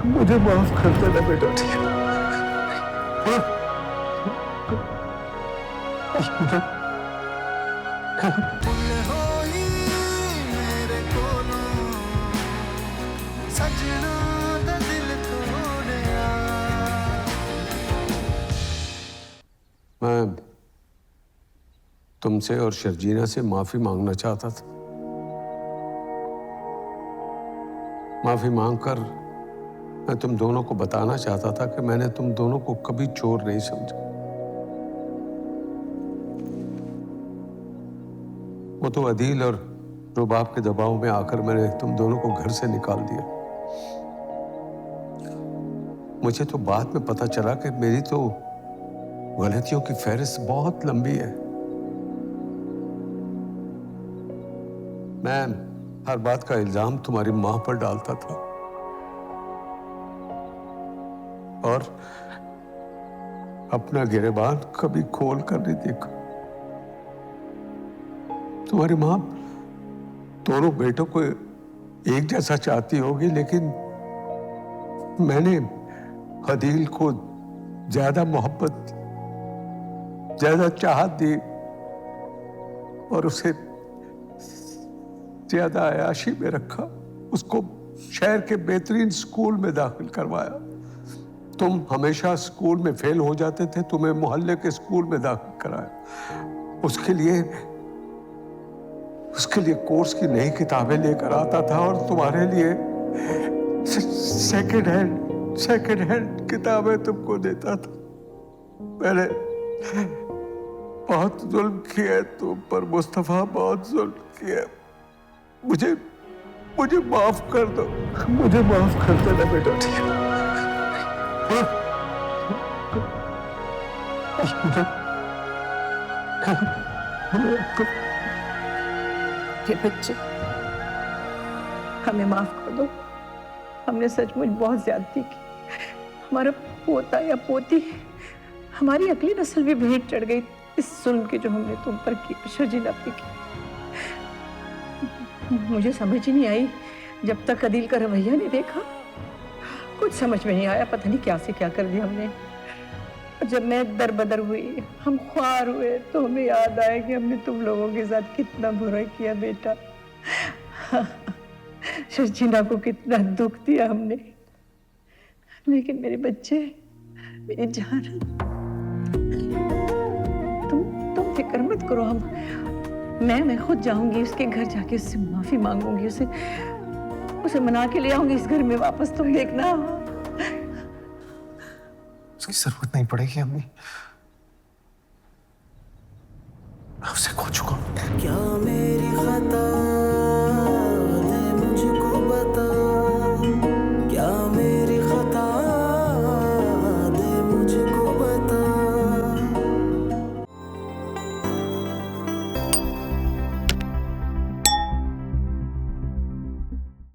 मुझे माफ कर देना बेटा, ठीक है? मैं तुमसे और शर्जीना से माफी मांगना चाहता था। माफी मांगकर मैं तुम दोनों को बताना चाहता था कि मैंने तुम दोनों को कभी चोर नहीं समझा। वो तो अदील और रुबाब के दबाव में आकर मैंने तुम दोनों को घर से निकाल दिया। मुझे तो बाद में पता चला कि मेरी तो गलतियों की फहरिस्त बहुत लंबी है। मैं हर बात का इल्जाम तुम्हारी मां पर डालता था और अपना गिरेबान कभी खोल कर नहीं देखा। तुम्हारी मां दोनों बेटों को एक जैसा चाहती होगी, लेकिन मैंने अदील को ज्यादा मोहब्बत, ज्यादा चाहत दी और उसे ज्यादा अयाशी में रखा। उसको शहर के बेहतरीन स्कूल में दाखिल करवाया। तुम हमेशा स्कूल में फेल हो जाते थे, तुम्हें मोहल्ले के स्कूल में दाखिल कराया। उसके लिए कोर्स की नई किताबें लेकर आता था और तुम्हारे लिए सेकंड हैंड किताबें तुमको देता था। मैंने बहुत जुल्म किया तुम पर मुस्तफा, बहुत जुल्म किया। मुझे माफ कर दो। मुझे माफ कर देना बेटा, ठीक है? ये बच्चे, हमें माफ कर दो। हमने सचमुच बहुत ज्यादती की। हमारा पोता या पोती, हमारी अगली नस्ल भी भेंट चढ़ गई इस जुल्म की जो हमने तुम पर की, शर्जीना पे की। मुझे समझ ही नहीं आई जब तक अदील का रवैया नहीं देखा। कुछ समझ में नहीं आया, पता नहीं क्या से क्या कर दिया हमने। जब मैं दरबदर हुई, हम ख्वार हुए, तो हमें याद आया कि हमने तुम लोगों के साथ कितना बुरा किया बेटा। शर्जीना को कितना दुख दिया हमने। लेकिन मेरे बच्चे, मेरी जान, तुम फिक्र मत करो। मैं खुद जाऊंगी उसके घर, जाके उससे माफी मांगूंगी, उसे मना के ले आऊंगी इस घर में वापस। तुम देखना। उसकी जरूरत नहीं पड़ेगी अम्मी, मैं उसे खो चुका हूं।